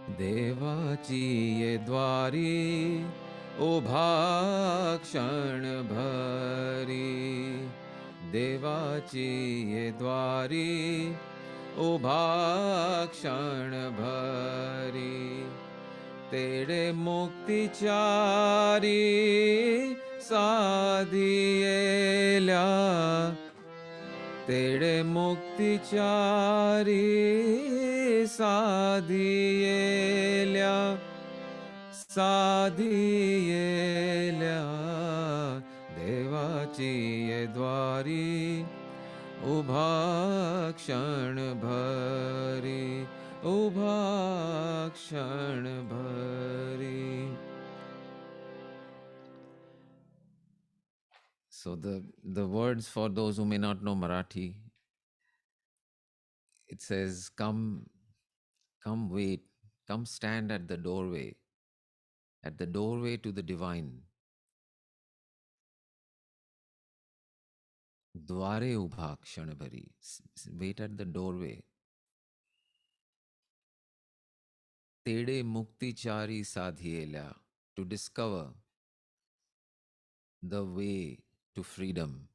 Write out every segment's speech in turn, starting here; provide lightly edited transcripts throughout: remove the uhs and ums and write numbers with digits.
देवाची ये द्वारी उभा क्षण भरी देवाची ये द्वारी उभा क्षण भरी तेरे मुक्तिचारी साधियेल्या तेरे मुक्तिचारी साधियेल्या साधियेल्या देवाची ये द्वारी उभा क्षण भरी उभा क्षण भरी. So the words, for those who may not know Marathi, it says, come wait, come stand at the doorway to the divine. Dware ubha kshanabhari. Wait at the doorway. Tede mukti chari sadhyela. To discover the way to freedom.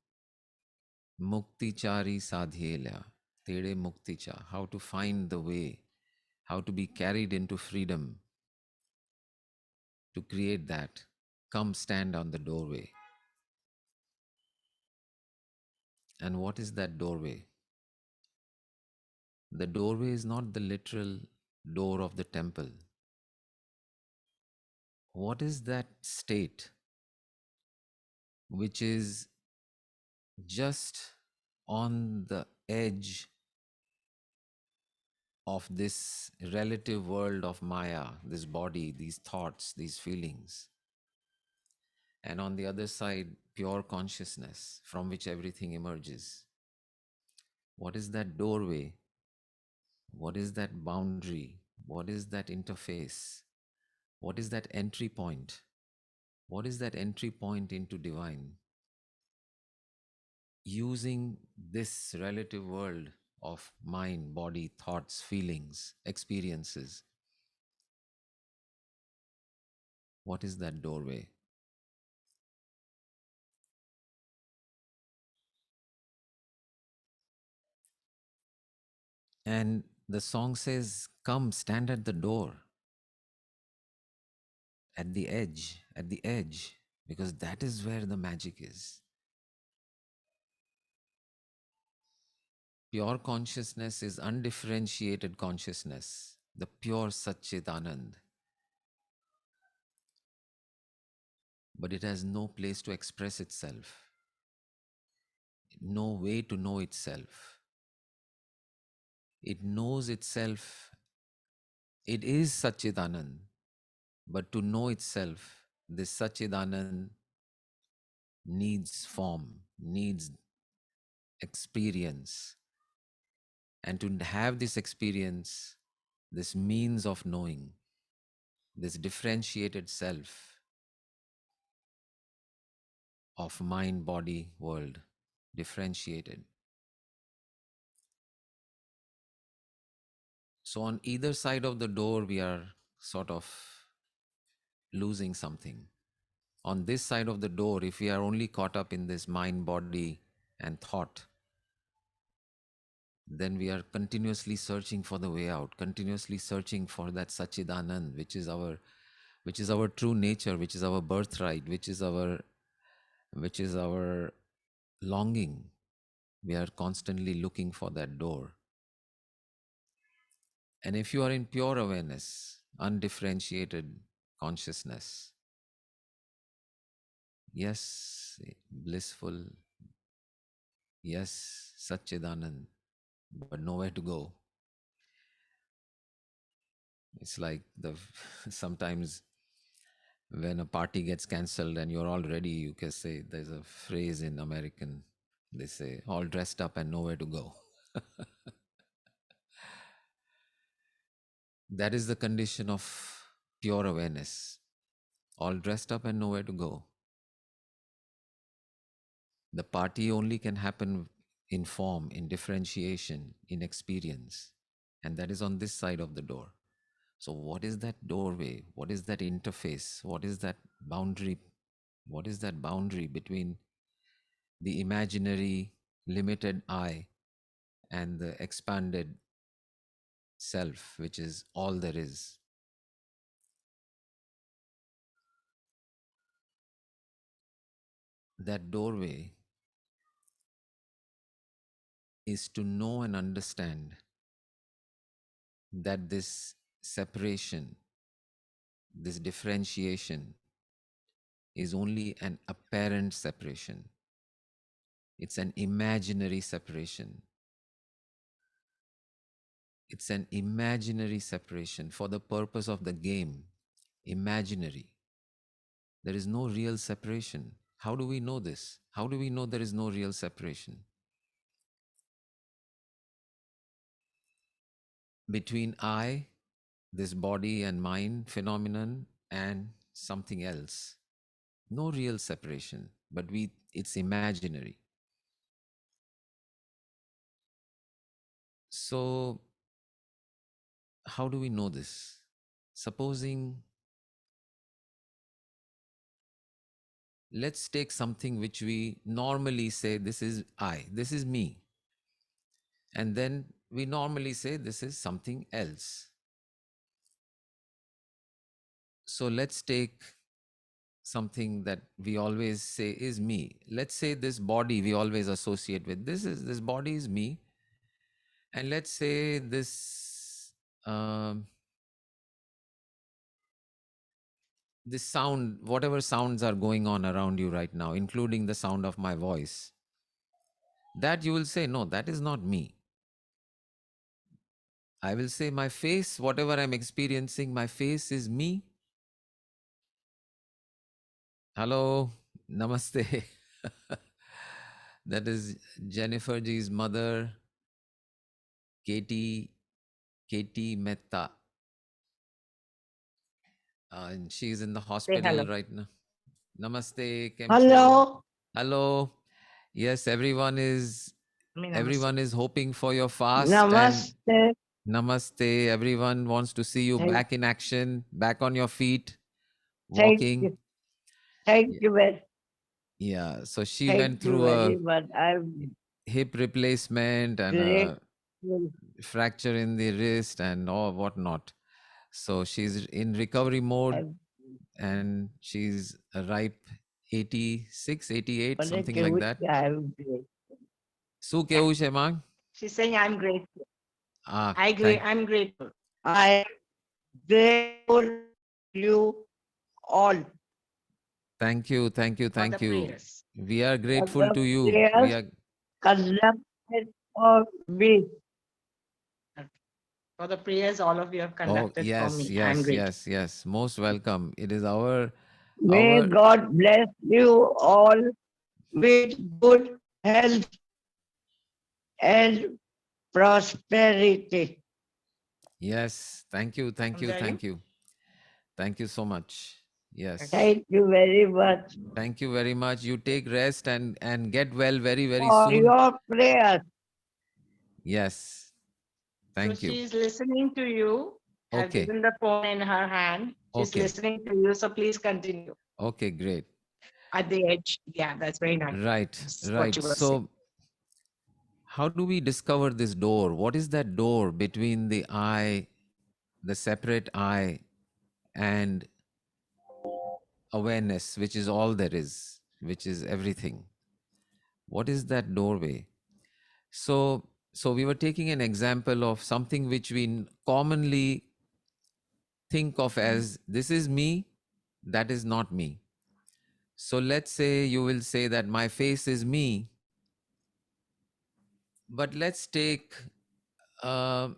Mukti chari sadhyela. Tede mukti cha. How to find the way. How to be carried into freedom. To create that, come stand on the doorway. And what is that doorway? The doorway is not the literal door of the temple. What is that state which is just on the edge of this relative world of Maya, this body, these thoughts, these feelings? And on the other side, pure consciousness from which everything emerges. What is that doorway? What is that boundary? What is that interface? What is that entry point? What is that entry point into divine? Using this relative world of mind, body, thoughts, feelings, experiences. What is that doorway? And the song says, come stand at the door, at the edge, because that is where the magic is. Pure consciousness is undifferentiated consciousness, the pure Satchitanand. But it has no place to express itself, no way to know itself. It knows itself. It is Satchitanand. But to know itself, this Satchitanand needs form, needs experience. And to have this experience, this means of knowing, this differentiated self of mind, body, world, differentiated. So on either side of the door, we are sort of losing something. On this side of the door, if we are only caught up in this mind, body, and thought, then we are continuously searching for the way out, continuously searching for that Sachidanand, which is our true nature, which is our birthright, which is our longing. We are constantly looking for that door. And if you are in pure awareness, undifferentiated consciousness, yes, blissful, yes, Satchidanand, but nowhere to go. It's like sometimes when a party gets cancelled and you're all ready, you can say, there's a phrase in American, they say, all dressed up and nowhere to go. That is the condition of pure awareness. All dressed up and nowhere to go. The party only can happen in form, in differentiation, in experience. And that is on this side of the door. So, what is that doorway? What is that interface? What is that boundary? What is that boundary between the imaginary limited I and the expanded self, which is all there is? That doorway is to know and understand that this separation, this differentiation, is only an apparent separation. It's an imaginary separation. It's an imaginary separation for the purpose of the game. Imaginary. There is no real separation. How do we know this? How do we know there is no real separation between I, this body and mind phenomenon, and something else? No real separation, but it's imaginary. So, how do we know this? Supposing, let's take something which we normally say, this is I, this is me. And then we normally say, this is something else. So let's take something that we always say is me. Let's say this body we always associate with. This body is me. And let's say um, this sound, whatever sounds are going on around you right now, including the sound of my voice, that you will say, no, that is not me. I will say my face, whatever I'm experiencing, my face is me. Hello, namaste. That is Jennifer G's mother, Katie, Katie Mehta. And she's in the Say hospital hello. right now. Namaste, Kemcho. Hello. Hello. Yes, Namaste. everyone is hoping for your fast, and Namaste. namaste. Everyone wants to see you Thank, back in action, back on your feet, thank walking. you. Thank Y- you very, Yeah. So she thank went you through very a much. I'm hip replacement and a grateful. fracture in the wrist and all whatnot. So she's in recovery mode, I'm and she's a ripe 86, 88, something like grateful. that. I'm grateful. Su Yeah. kehu છે માં? She's saying I'm grateful. Ah, I'm grateful. I grateful you all thank you, thank you, for the thank you. prayers. We are For grateful the to you. We prayers are, conducted for me. For the prayers all of you have oh conducted for yes, me. I'm yes, grateful. yes, yes. Most welcome. It is our May our God bless you all with good health and prosperity. yes. Thank you, thank you, Samjaya? thank you. Thank you so much. Yes. Thank you very much Thank you very much. You take rest and get well very, very for soon. your prayers. Yes. So Thank you. she's listening to you. I've Okay. given the phone in her hand. She's Okay. listening to you. So please continue. Okay, great. At the edge. Yeah, that's very nice. Right. That's what Right. you were saying. So how do we discover this door? What is that door between the I, the separate I, and awareness, which is all there is, which is everything? What is that doorway? So we were taking an example of something which we commonly think of as, this is me, that is not me. So let's say you will say that my face is me, but let's take uh,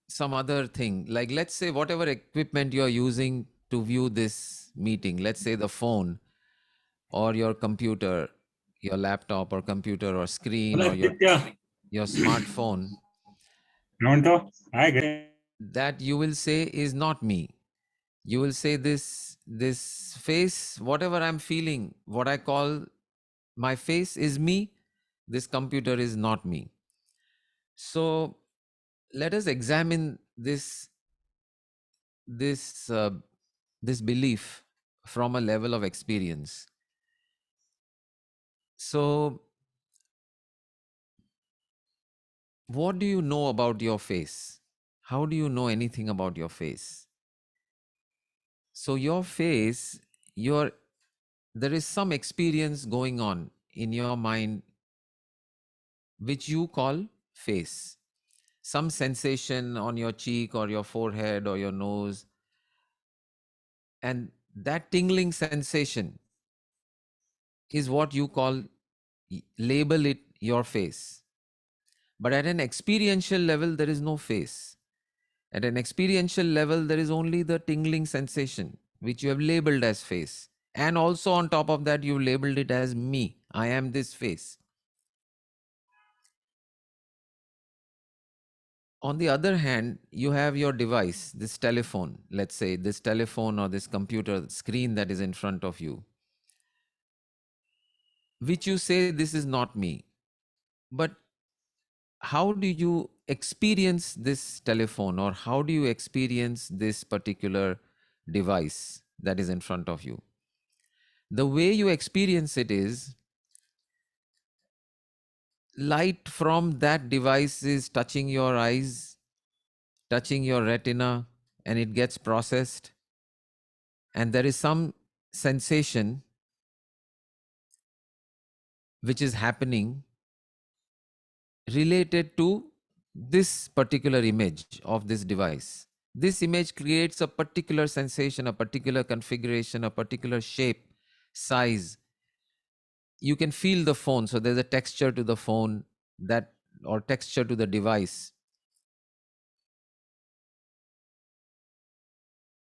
some other thing. Like, let's say whatever equipment you're using to view this meeting, let's say the phone or your computer, your laptop or computer or screen or your smartphone, Pronto? Hi, guys. that you will say is not me. You will say this face, whatever I'm feeling, what I call my face is me, this computer is not me. So let us examine this this this belief from a level of experience. So, what do you know about your face? How do you know anything about your face? So, your face, your there is some experience going on in your mind which you call face. Some sensation on your cheek or your forehead or your nose, and that tingling sensation is what you call, label it your face. But at an experiential level, there is no face. At an experiential level, there is only the tingling sensation, which you have labeled as face. And also on top of that, you labeled it as me. I am this face. On the other hand, you have your device, this telephone, let's say this telephone or this computer screen that is in front of you, which you say, this is not me. But how do you experience this telephone, or how do you experience this particular device that is in front of you? The way you experience it is, light from that device is touching your eyes, touching your retina, and it gets processed. And there is some sensation which is happening related to this particular image of this device. This image creates a particular sensation, a particular configuration, a particular shape, size. You can feel the phone, so there's a texture to the phone, that, or texture to the device.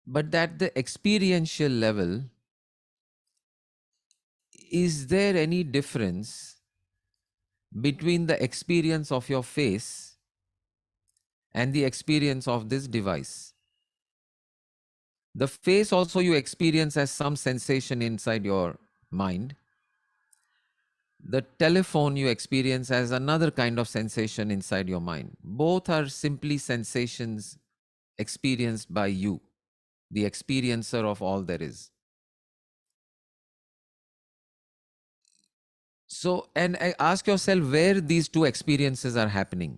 But at the experiential level, is there any difference between the experience of your face and the experience of this device? The face also you experience as some sensation inside your mind. The telephone you experience as another kind of sensation inside your mind. Both are simply sensations experienced by you, the experiencer of all there is. So, and I ask yourself where these two experiences are happening.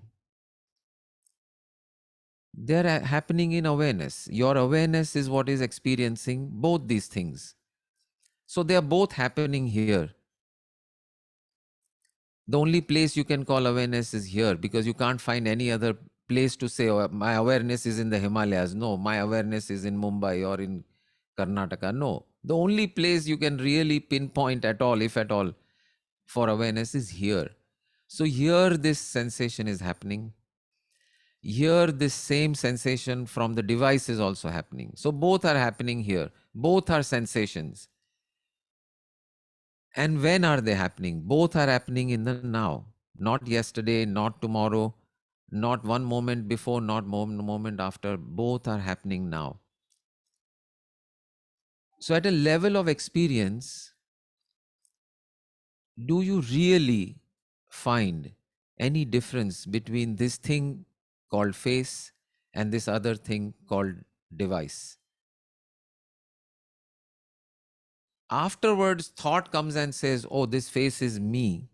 They're happening in awareness. Your awareness is what is experiencing both these things. So they are both happening here. The only place you can call awareness is here, because you can't find any other place to say, oh, my awareness is in the Himalayas. No, my awareness is in Mumbai or in Karnataka. No, the only place you can really pinpoint at all, if at all, for awareness is here. So here this sensation is happening. Here this same sensation from the device is also happening. So both are happening here. Both are sensations. And when are they happening? Both are happening in the now. Not yesterday, not tomorrow, not one moment before, not moment after. Both are happening now. So at a level of experience, do you really find any difference between this thing called face and this other thing called device? Afterwards, thought comes and says, oh, this face is me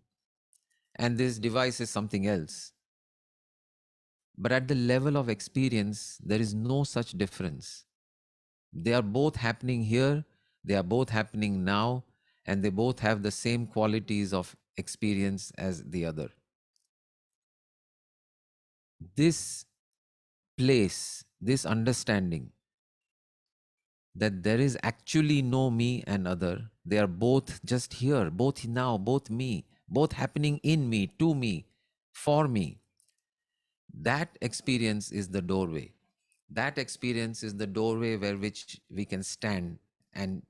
and this device is something else. But at the level of experience, there is no such difference. They are both happening here, they are both happening now, and they both have the same qualities of experience as the other. This place, this understanding that there is actually no me and other, they are both just here, both now, both me, both happening in me, to me, for me. That experience is the doorway. That experience is the doorway where which we can stand, and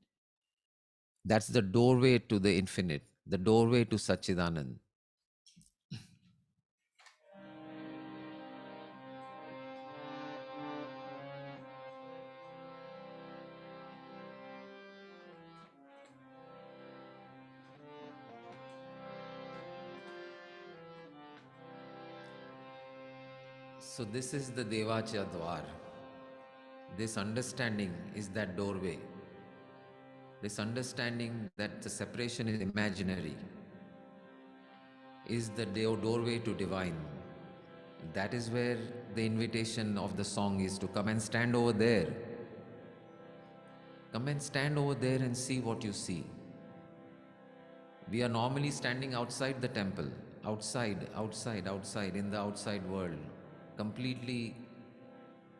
that's the doorway to the infinite, the doorway to Satchidanand. So this is the Devacha Dwar. This understanding is that doorway. This understanding that the separation is imaginary is the doorway to divine. That is where the invitation of the song is to come and stand over there. Come and stand over there and see what you see. We are normally standing outside the temple, outside, in the outside world, completely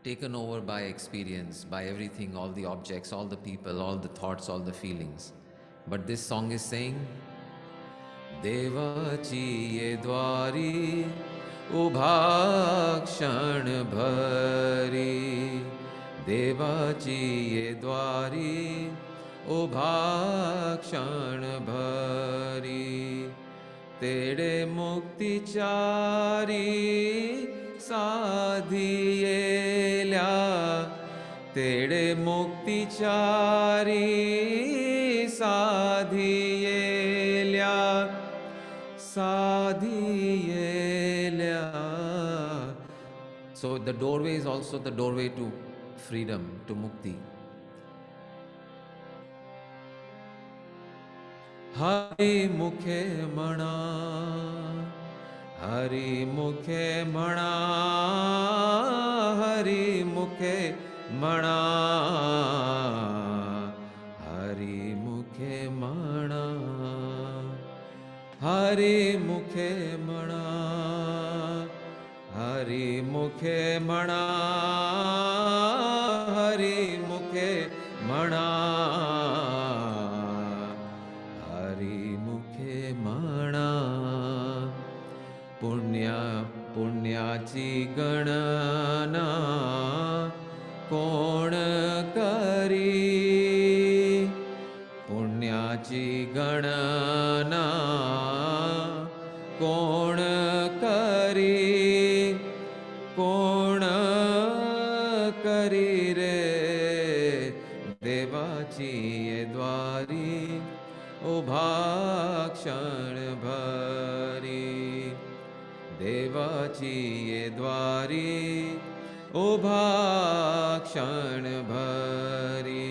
taken over by experience, by everything, all the objects, all the people, all the thoughts, all the feelings. But this song is saying, देवाची ये द्वारी उभा क्षण भरी देवाची ये द्वारी उभा क्षण भरी तेरे मुक्तिचारी साधियेल्या तेरे मुक्तिचारी साधियेल्या साधियेल्या. So the doorway is also the doorway to freedom, to mukti. Hari mukhe mana, Hari mukhe mana, Hari mukhe mana, Hari mukhe mana, Hari mukhe mana, Hari mukhe mana, Hari mukhe mana, Hari mukhe mana. पुण्याची गणना कोण करी पुण्याची गणना कोण करी कोण करी रे देवाची ये द्वारी उभा क्षण भरी देवाची ये द्वारी उभा क्षण भरी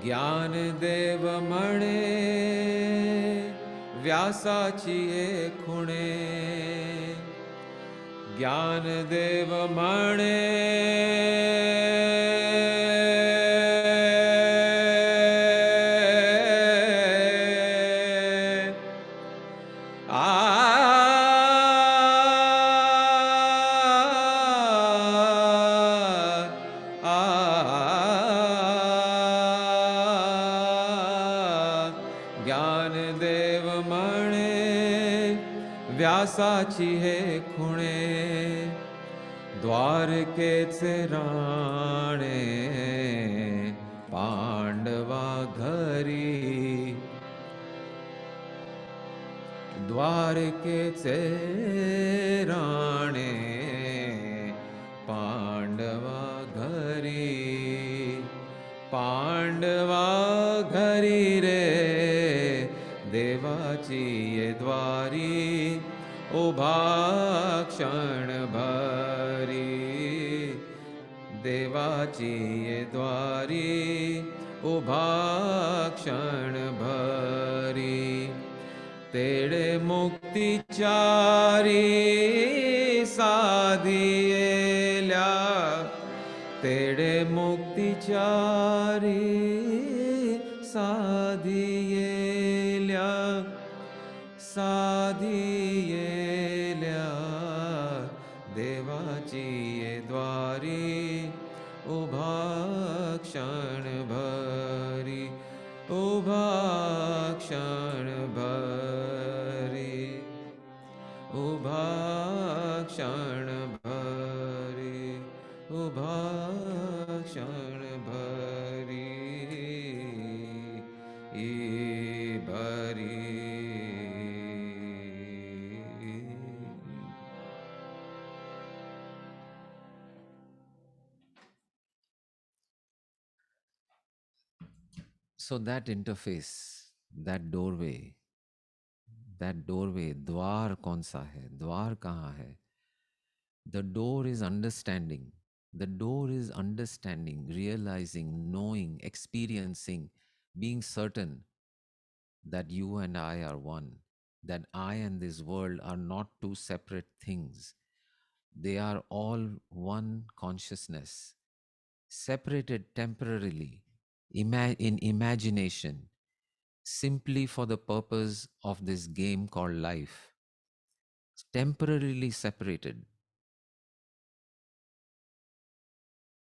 ज्ञान देव म्हणे व्यासाची ये खुणे ज्ञान देव म्हणे ज्ञानदेव म्हणे व्यासाची हे खुणे द्वारकेचे राणे पांडवा घरी द्वारकेचे राणे पांडवा घरी पांडवा घरी रे देवाची ये द्वारी उभा क्षण भरी देवाची ये द्वारी उभा क्षण भरी तेरे मुक्तिचारी साधियेल्या तेरे मुक्तिचारी साधियेल्या साधियेल्या देवाची ये द्वारी उभा क्षण भरी उभा क्षण भरी उभा क्षण भरी उभा क्षण भरी भरी. So that interface, that doorway, द्वार कौन सा है, द्वार कहाँ है, The door is understanding. The door is understanding, realizing, knowing, experiencing, being certain that you and I are one, that I and this world are not two separate things. They are all one consciousness, separated temporarily in imagination, simply for the purpose of this game called life. Temporarily separated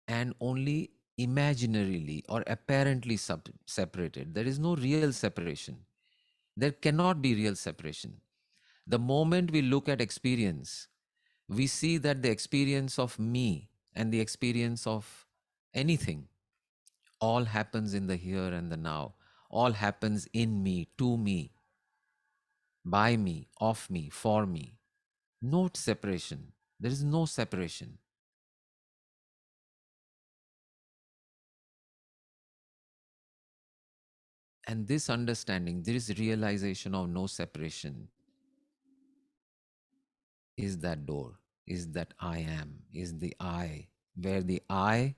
and only imaginarily or apparently separated. There is no real separation. There cannot be real separation. The moment we look at experience, we see that the experience of me and the experience of anything all happens in the here and the now. All happens in me, to me, by me, of me, for me. No separation. There is no separation. And this understanding, this realization of no separation is that door, is that I am, is the I, where the I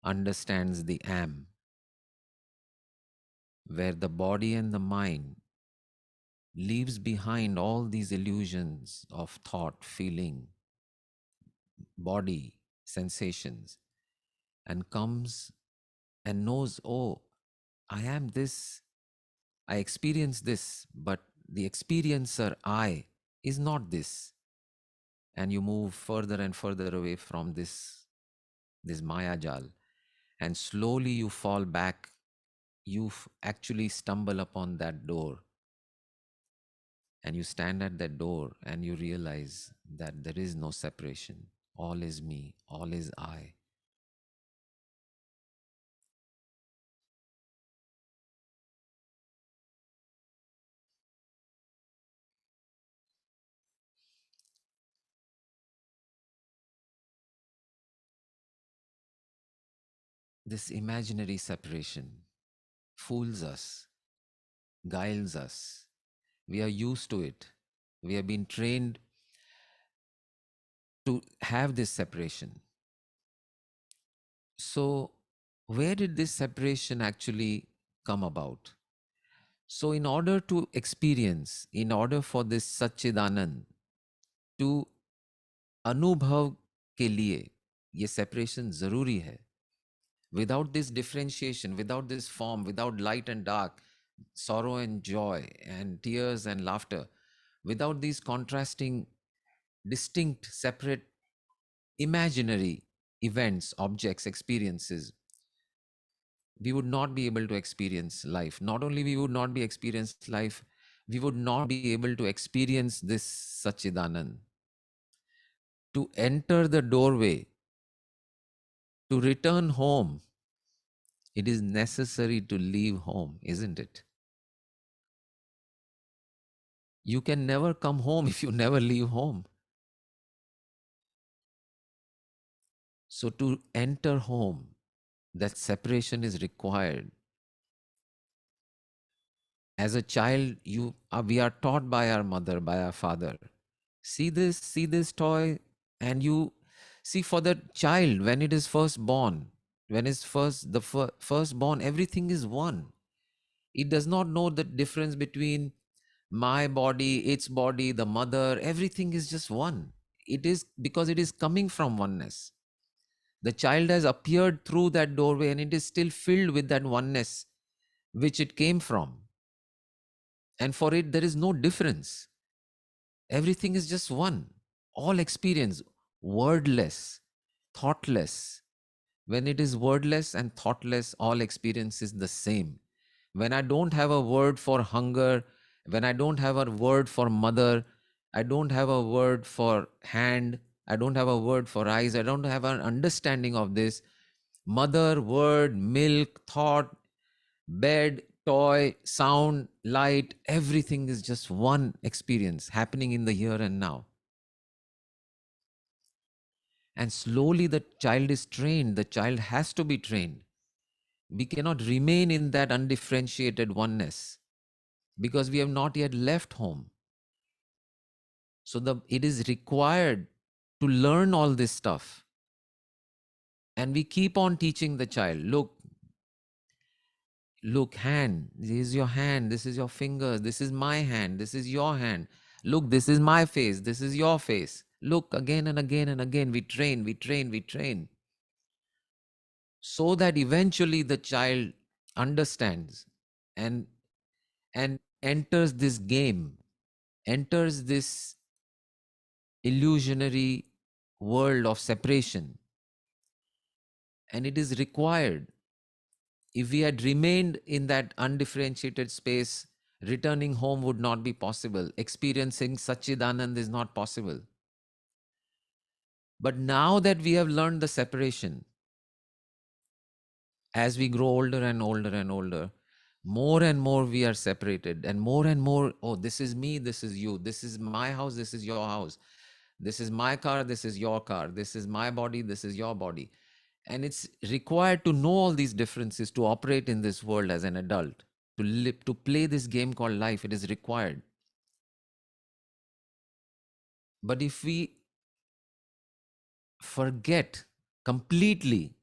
understands the am, where the body and the mind leaves behind all these illusions of thought, feeling, body, sensations, and comes and knows, oh, I am this, I experience this, but the experiencer I is not this. And you move further and further away from this Maya Jal, and slowly you fall back. You actually stumble upon that door, and you stand at that door and you realize that there is no separation. All is me, all is I. This imaginary separation fools us, guiles us. We are used to it. We have been trained to have this separation. So, where did this separation actually come about? So, in order to experience, in order for this Satchidanand to अनुभव के लिए ये separation जरूरी है. Without this differentiation, without this form, without light and dark, sorrow and joy, and tears and laughter, without these contrasting, distinct, separate, imaginary events, objects, experiences, we would not be able to experience life. Not only we would not be experienced life, we would not be able to experience this Sachidanand. To enter the doorway, to return home, it is necessary to leave home, isn't it? You can never come home if you never leave home. So, to enter home, that separation is required. As a child, we are taught by our mother, by our father. See this toy, and you see, for the child when it is first born, when it's first born, everything is one. It does not know the difference between my body, its body, the mother. Everything is just one. It is because it is coming from oneness. The child has appeared through that doorway and it is still filled with that oneness which it came from. And for it, there is no difference. Everything is just one. All experience, wordless, thoughtless. When it is wordless and thoughtless, all experience is the same. When I don't have a word for hunger, when I don't have a word for mother, I don't have a word for hand, I don't have a word for eyes, I don't have an understanding of this. Mother, word, milk, thought, bed, toy, sound, light, everything is just one experience happening in the here and now. And slowly the child is trained, the child has to be trained. We cannot remain in that undifferentiated oneness because we have not yet left home. So it is required to learn all this stuff. And we keep on teaching the child, look, hand, this is your hand, this is your fingers, this is my hand, this is your hand. Look, this is my face, this is your face. Look, again and again and again. We train, we train, we train. So that eventually the child understands and enters this game, enters this illusionary world of separation. And it is required. If we had remained in that undifferentiated space, returning home would not be possible. Experiencing Satchidanand is not possible. But now that we have learned the separation, as we grow older and older and older, more and more we are separated, and more, oh, this is me, this is you, this is my house, this is your house, this is my car, this is your car, this is my body, this is your body. And it's required to know all these differences to operate in this world as an adult, to live, to play this game called life. It is required. But if we forget completely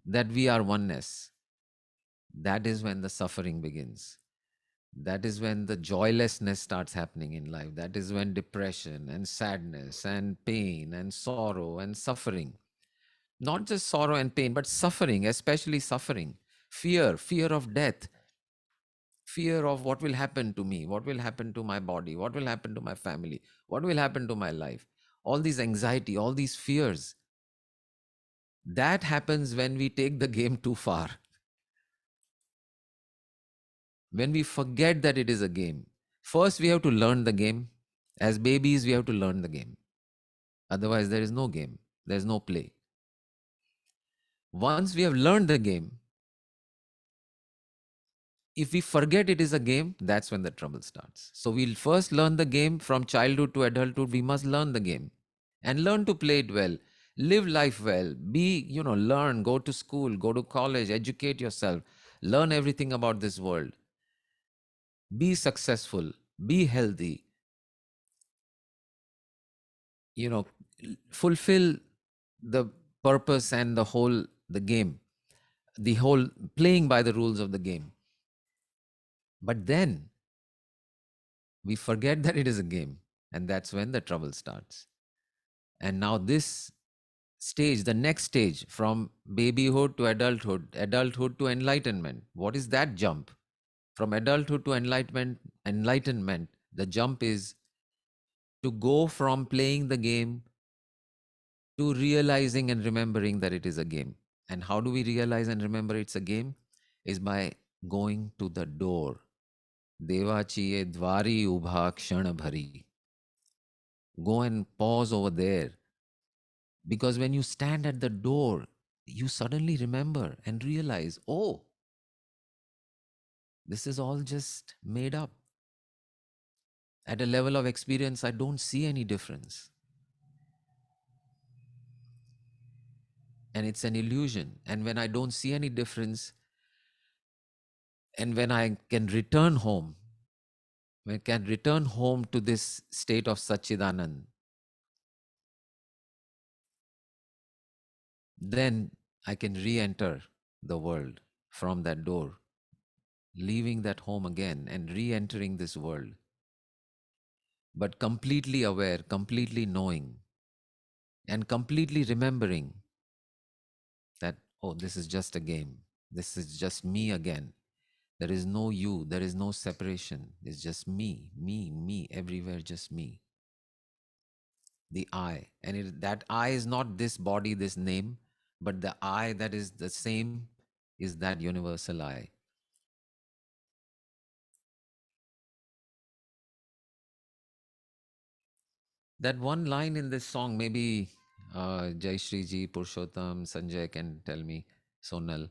that we are oneness, that is when the suffering begins. That is when the joylessness starts happening in life. That is when depression and sadness and pain and sorrow and suffering, not just sorrow and pain, but suffering, especially suffering, fear of death, fear of what will happen to me, what will happen to my body, what will happen to my family, what will happen to my life. All these anxiety, all these fears, that happens when we take the game too far. When we forget that it is a game. First, we have to learn the game. As babies, we have to learn the game. Otherwise, there is no game, there is no play. Once we have learned the game, if we forget it is a game, that's when the trouble starts. So we'll first learn the game. From childhood to adulthood, we must learn the game and learn to play it well, live life well, learn, go to school, go to college, educate yourself, learn everything about this world, be successful, be healthy, fulfill the purpose and the game, the whole playing by the rules of the game. But then we forget that it is a game, and that's when the trouble starts. And now this stage, the next stage, from babyhood to adulthood to enlightenment, what is that jump? From adulthood to enlightenment, the jump is to go from playing the game to realizing and remembering that it is a game. And how do we realize and remember it's a game? Is by going to the door. Devachiye dwari ubha kshana bhari. Go and pause over there. Because when you stand at the door, you suddenly remember and realize, oh, this is all just made up. At a level of experience, I don't see any difference. And it's an illusion. And when I don't see any difference, and when I can return home, when I can return home to this state of Satchidanand, then I can re-enter the world from that door, leaving that home again and re-entering this world, but completely aware, completely knowing, and completely remembering that, oh, this is just a game. This is just me again. There is no you, there is no separation. It's just me, everywhere, just me. The I. And that I is not this body, this name, but the I that is the same is that universal I. That one line in this song, maybe Jai Shri Ji, Purushottam, Sanjay can tell me, Sonal.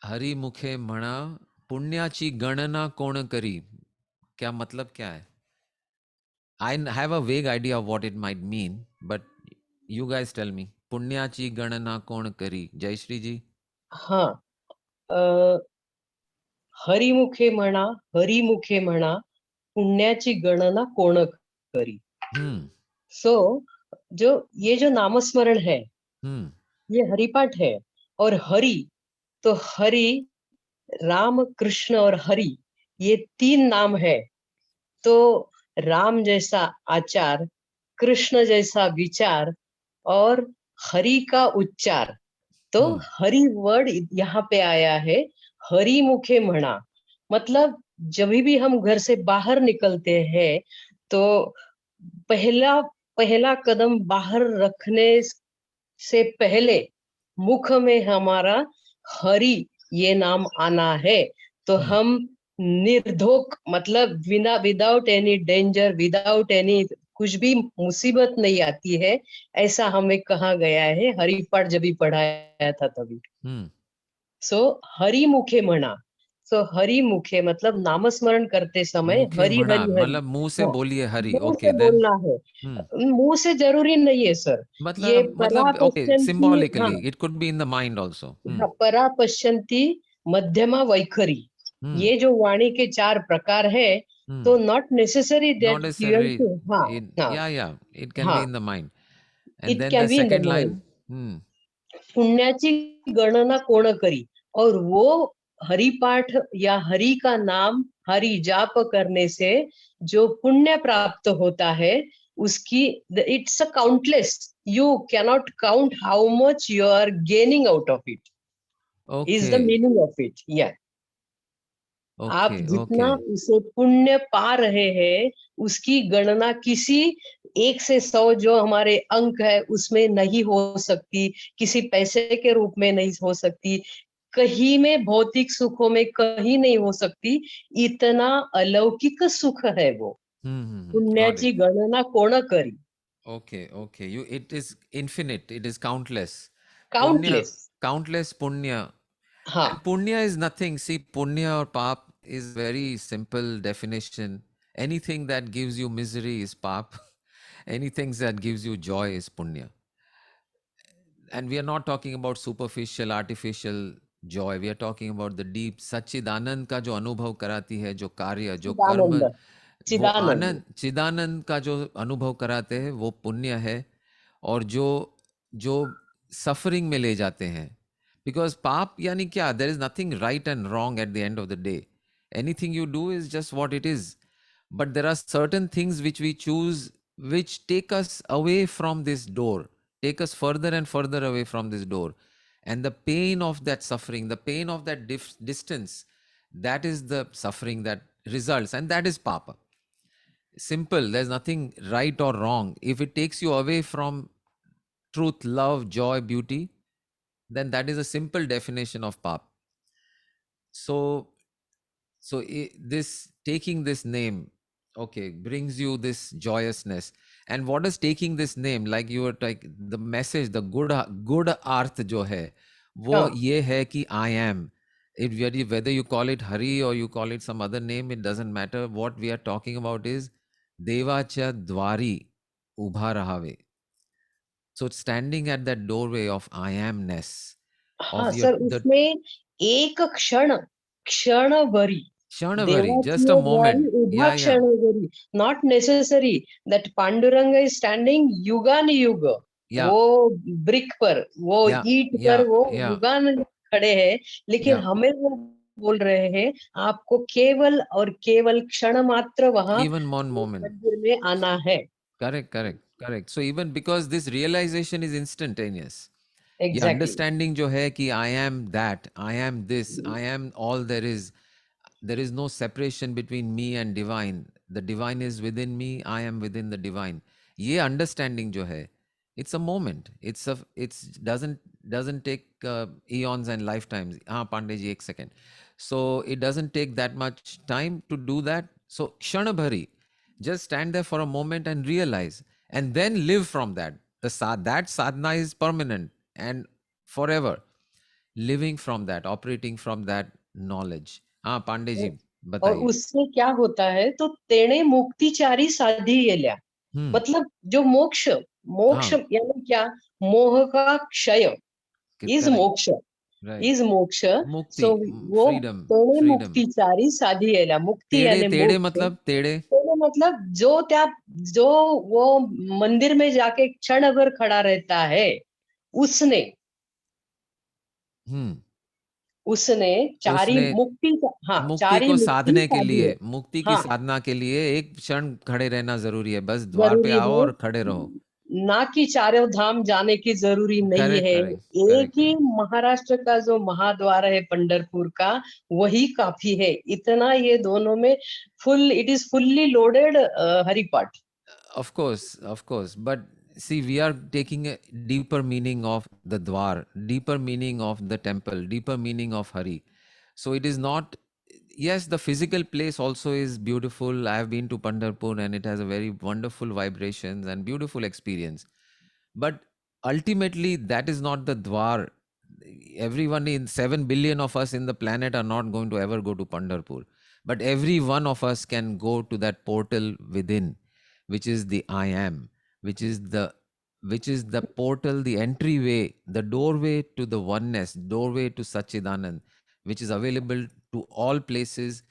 Hari मुखे म्हणा पुण्याची गणना कोण करी. क्या मतलब क्या है? I have a vague idea of what it might mean, but you guys tell me. पुण्याची गणना कोण करी. Jai Shri Ji. हा हरिमुखे म्हणा पुण्याची गणना कोण करी. हम्म सो जो नामस्मरण है, हम्म ये हरिपाठ है। और हरि, तो हरि, राम, कृष्ण और हरि, ये 3 नाम है। तो राम जैसा आचार, कृष्ण जैसा विचार और हरि का उच्चार। तो हम्म हरि वर्ड यहाँ पे आया है, हरि मुखे मना। मतलब जब भी हम घर से बाहर निकलते हैं, तो पहला पहला कदम बाहर रखने से पहले मुख में हमारा हरि ये नाम आना है। तो हम्म हम निर्धोक, मतलब बिना, without any danger, without any, कुछ भी मुसीबत नहीं आती है, ऐसा हमें कहा गया है हरिपाठ जब भी पढ़ाया था तभी। हम्म सो हरि मुखे मना। सो हरि मुखे मतलब नामस्मरण करते समय मुखे हरि मणा हरि हरि। मतलब मुंह से हाँ, बोलिए हरि, मुंह ओके से देन। बोलना है, हम्म मुंह से जरूरी नहीं है सर। ये मतलब ओके, परापश्यंती, हाँ, symbolically it could be in the mind also. हाँ, परापश्यंती मध्यमा वैखरी, हम्म ये जो वाणी के 4 प्रकार है। तो hmm not necessary not that you have necessarily to, हाँ, in, हाँ, yeah, it can हाँ, be in the mind. And it then can the be in the second mind. line. Hmm. पुण्याची गणना कोण करी, और वो हरिपाठ या हरि का नाम, हरि जाप करने से जो पुण्य प्राप्त होता है, उसकी, it's a countless, you cannot count how much you are gaining out of it, is the Okay, meaning of it. या आप okay, जितना okay. उसे पुण्य पा रहे हैं, उसकी गणना किसी 1 से 100 जो हमारे अंक है उसमें नहीं हो सकती, किसी पैसे के रूप में नहीं हो सकती, कहीं में भौतिक सुखों में कहीं नहीं हो सकती। इतना अलौकिक सुख है वो, Got it. पुण्याची गणना कोण करी। Okay, okay. It is infinite. It is countless. Punya, countless. countless punya. हाँ, And punya is nothing. See, punya or pap is very simple definition. Anything that gives you misery is pap. Anything that gives you joy is punya. And we are not talking about superficial, artificial joy. We are talking about the deep सच्चिदानंद का जो अनुभव कराती है, जो कार्य, जो कर्म, चिदानंद, वो चिदानंद। आनंद, चिदानंद का जो अनुभव कराते हैं वो पुण्य है। और जो जो सफरिंग में ले जाते हैं, बिकॉज पाप यानी क्या, there is nothing right and wrong at the end of the day. Anything you do is just what it is, but there are certain things which we choose which take us away from this door, take us further and further away from this door. And the pain of that suffering, the pain of that distance, that is the suffering that results, and that is papa. Simple, there's nothing right or wrong. If it takes you away from truth, love, joy, beauty, then that is a simple definition of pap. So this taking this name, okay, brings you this joyousness. And what is taking this name, like you were like the message, the good arth jo hai, wo हाँ, ye hai ki I am. Whether you call it Hari or you call it some other name, it doesn't matter. What we are talking about is Devacha Dwari Ubha Rahave. So standing at that doorway of I amness, हाँ of your sir, the उसमें एक क्षण, क्षणभरी, Kshanabhari, just a देवाची द्वारी moment. उभा Yeah, yeah, क्षणभरी, not necessary that Pandurang is standing युगान युग, yeah, वो ब्रिक पर, वो yeah, ईट पर yeah, वो yeah, युगान युग खड़े हैं, लेकिन yeah. हमें वो बोल रहे हैं आपको केवल और केवल क्षण मात्र वहां Even one moment. मंदिर में आना है। Correct, correct, correct. So even because this realization is instantaneous, ये एग्जैक्टली। understanding जो है कि I am that, I am this, I am all there is no separation between me and divine. The divine is within me, I am within the divine. ये understanding जो है, it's a moment. It's doesn't take eons and lifetimes. हाँ पांडे जी एक second. So it doesn't take that much time to do that. So kshanabhari, just stand there for a moment and realize, and then live from that. That sadhana is permanent and forever. Living from that, operating from that knowledge. हाँ पांडे जी और बताइए। उससे क्या होता है, तो तेणे मुक्तिचारी साधी गेल्या, हम्म मतलब जो मोक्ष, मोक्ष हाँ यानी क्या, मोह का क्षय, इज करेक्ट मोक्ष, राइट। इज मोक्ष। मुक्ति, सो वो फ्रीडम, तेणे फ्रीडम। मुक्तिचारी साधी गेल्या, मुक्ति तेड़े यानी तेड़े मोक्ष, मतलब तेड़े। का मतलब जो वो मंदिर में जाके क्षण भर खड़ा रहता है, उसने हम्म उसने चारी उसने मुक्ति हाँ मुक्ति चारी को मुक्ति साधने के साधी है। लिए, मुक्ति की हाँ, साधना के लिए एक क्षण खड़े रहना जरूरी है, बस द्वार पे जरूरी आओ है, और खड़े रहो। ना कि चारों धाम जाने की जरूरी नहीं करेक्ट है। करेक्ट एक करेक्ट ही करेक्ट। महाराष्ट्र का जो महाद्वार है पंढरपुर का, वही काफी है। इतना ये दोनों में it is fully loaded Haripath. Of course. But see, we are taking a deeper meaning of the Dwar, deeper meaning of the temple, deeper meaning of Hari. So it is not, yes, the physical place also is beautiful. I have been to Pandharpur and it has a very wonderful vibrations and beautiful experience. But ultimately, that is not the Dwar. Everyone in 7 billion of us in the planet are not going to ever go to Pandharpur. But every one of us can go to that portal within, which is the I am, which is the portal, the entryway, the doorway to the oneness, doorway to Sachidanand, which is available to all places,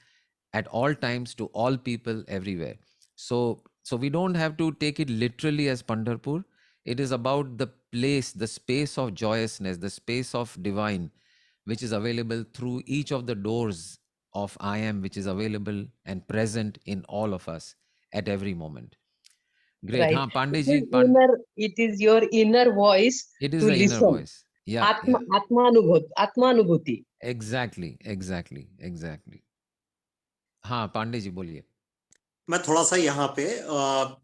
at all times, to all people, everywhere. So we don't have to take it literally as Pandharpur. It is about the place, the space of joyousness, the space of divine, which is available through each of the doors of I am, which is available and present in all of us at every moment. Great. Right. Huh, Pandey ji, it is your inner voice it is to the inner listen. voice. Yeah, yeah. आत्मानुभूति। Exactly, exactly, exactly. हाँ पांडे जी बोलिए। मैं थोड़ा सा यहाँ पे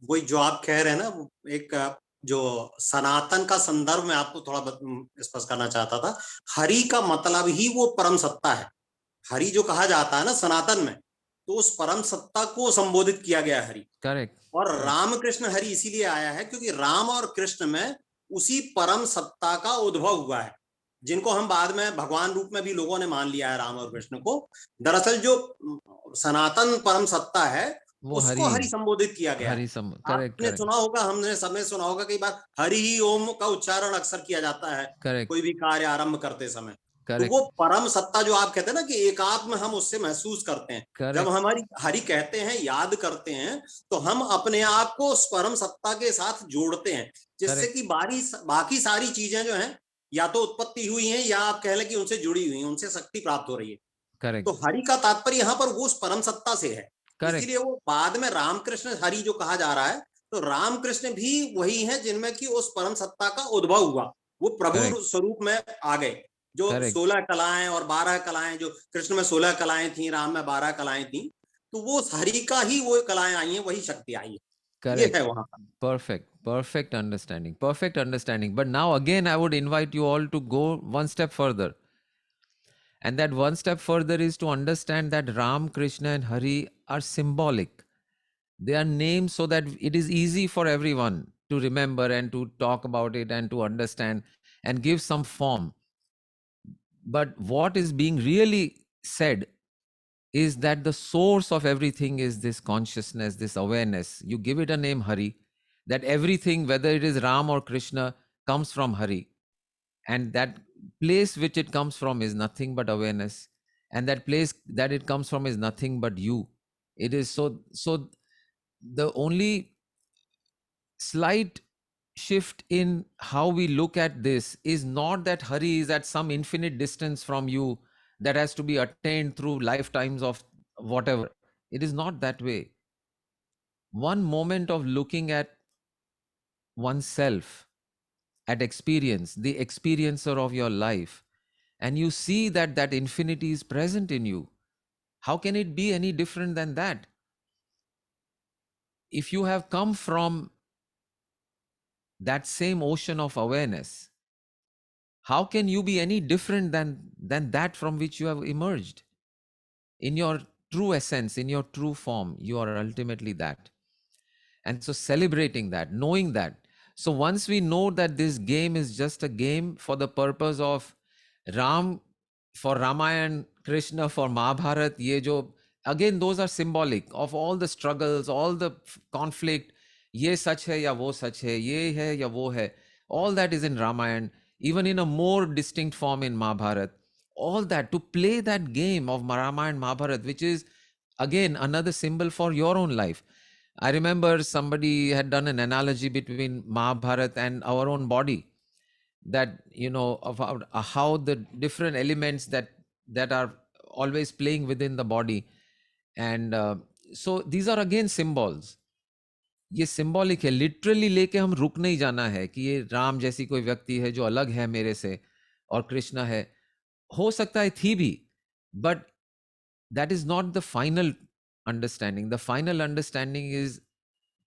वही जो आप कह रहे हैं ना, एक जो सनातन का संदर्भ में आपको थोड़ा स्पष्ट करना चाहता था। हरि का मतलब ही वो परम सत्ता है। हरि जो कहा जाता है ना सनातन में, तो उस परम सत्ता को संबोधित किया गया हरि। करेक्ट। और राम कृष्ण हरि इसीलिए आया है क्योंकि राम और कृष्ण में उसी परम सत्ता का उद्भव हुआ है, जिनको हम बाद में भगवान रूप में भी लोगों ने मान लिया है, राम और कृष्ण को। दरअसल जो सनातन परम सत्ता है उसको हरि संबोधित किया गया है। करेक्ट आपने सुना होगा, हमने सबने सुना होगा, कई बार हरि ही ओम का उच्चारण अक्सर किया जाता है कोई भी कार्य आरंभ करते समय। तो वो परम सत्ता जो आप कहते हैं ना कि एकात्म हम उससे महसूस करते हैं, जब हमारी हरि कहते हैं, याद करते हैं, तो हम अपने आप को उस परम सत्ता के साथ जोड़ते हैं, जिससे कि बाकी सारी चीजें जो हैं या तो उत्पत्ति हुई हैं या आप कह लें कि उनसे जुड़ी हुई हैं, उनसे शक्ति प्राप्त हो रही है। करेक्ट। तो हरि का तात्पर्य यहाँ पर वो उस परम सत्ता से है, इसीलिए वो बाद में रामकृष्ण हरि जो कहा जा रहा है, तो रामकृष्ण भी वही है जिनमें कि उस परम सत्ता का उद्भव हुआ, वो प्रभु स्वरूप में आ गए। जो 16 कलाएं और 12 कलाएं, जो कृष्ण में 16 कलाएं थी, राम में 12 कलाएं थी, तो वो हरि का ही वो कलाएं आई हैं, वही शक्ति आई है। ये है वहां पर। Perfect understanding, perfect understanding. But now again I would invite you all to go one step further. And that one step further is to understand that Ram, Krishna and Hari are symbolic. They are names so that it is easy for everyone to remember and to talk about it and to understand and give some form. But what is being really said is that the source of everything is this consciousness, this awareness. You give it a name, Hari, that everything, whether it is Ram or Krishna, comes from Hari. And that place which it comes from is nothing but awareness. And that place that it comes from is nothing but you. It is so the only slight shift in how we look at this is not that Hari is at some infinite distance from you that has to be attained through lifetimes of whatever. It is not that way. One moment of looking at oneself, at experience, the experiencer of your life, and you see that that infinity is present in you. How can it be any different than that? If you have come from that same ocean of awareness, how can you be any different than that from which you have emerged? In your true essence, in your true form, you are ultimately that. And so celebrating that, knowing that. So once we know that this game is just a game for the purpose of Ram, for Ramayana, Krishna, for Mahabharat, ye jo, again, those are symbolic of all the struggles, all the conflict. Ye sach hai ya wo sach hai, ye hai ya wo hai. All that is in Ramayana, even in a more distinct form in Mahabharat. All that, to play that game of Ramayana and Mahabharat, which is again another symbol for your own life. I remember somebody had done an analogy between Mahabharata and our own body, that, you know, about how the different elements that are always playing within the body. And so these are again symbols. ये symbolic है, literally लेके हम रुक नहीं जाना है कि ये राम जैसी कोई व्यक्ति है जो अलग है मेरे से, और कृष्णा है, हो सकता है थी भी, but that is not the final understanding. The final understanding is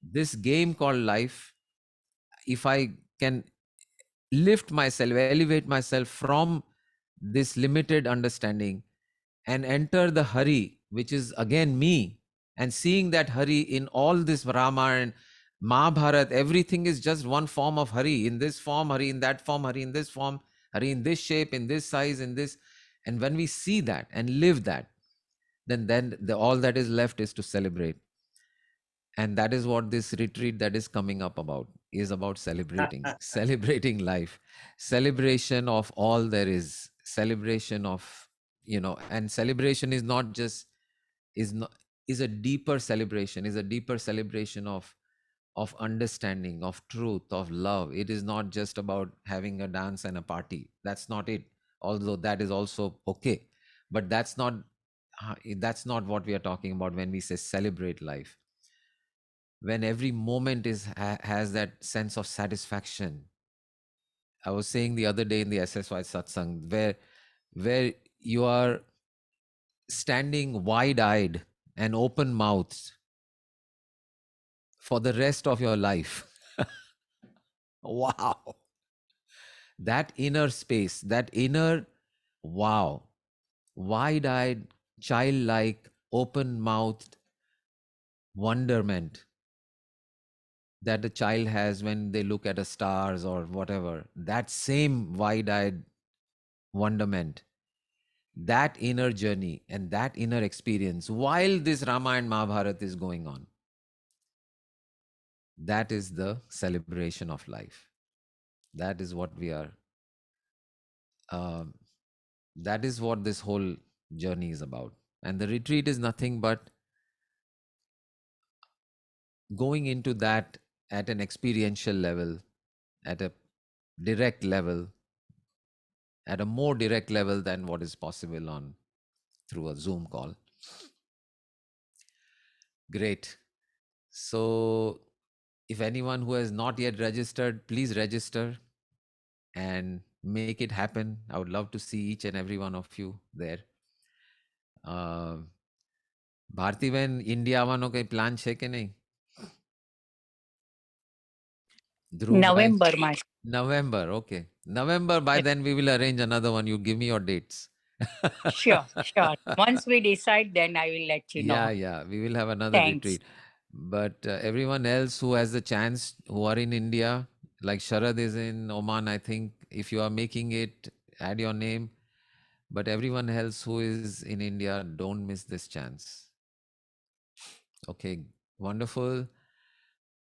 this game called life. If I can lift myself, elevate myself from this limited understanding and enter the Hari, which is again me, and seeing that Hari in all this Rama and Mahabharat, everything is just one form of Hari. In this form, Hari in that form, Hari in this form, Hari in this shape, in this size, in this. And when we see that and live that, then all that is left is to celebrate. And that is what this retreat that is coming up about is about, celebrating celebrating life, celebration of all there is, celebration of, you know. And celebration is not just, is not, is a deeper celebration, is a deeper celebration of understanding, of truth, of love. It is not just about having a dance and a party. That's not it, although that is also okay. But that's not what we are talking about when we say celebrate life. When every moment has that sense of satisfaction. I was saying the other day in the SSY satsang, where you are standing wide-eyed and open-mouthed for the rest of your life. Wow. That inner space, that inner, wow, wide-eyed, childlike, open-mouthed wonderment that a child has when they look at a stars or whatever, that same wide-eyed wonderment, that inner journey and that inner experience while this Rama and Mahabharata is going on, that is the celebration of life. That is what we are, that is what this whole journey is about. And the retreat is nothing but going into that at an experiential level, at a direct level, at a more direct level than what is possible on through a Zoom call. Great. So if anyone who has not yet registered, please register and make it happen. I would love to see each and every one of you there. Bharatiben India આવવાનો કઈ plan છે કે નહીં? ધ્રુવભાઈ? નવેમ્બરમાં. November, okay. November, by then we will arrange another one. You give me your dates. Sure, sure. Once we decide, then I will let you know. Yeah, we will have another Thanks. retreat. But everyone else who has the chance, who are in India, like Sharad is in Oman, I think, if you are making it, add your name. But everyone else who is in India, don't miss this chance. Okay, wonderful.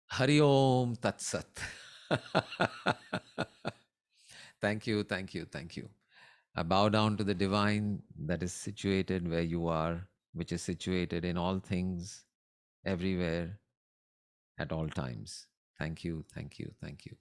Hari Om Tat Sat. Thank you, thank you, thank you. I bow down to the divine that is situated where you are, which is situated in all things, everywhere, at all times. Thank you, thank you, thank you.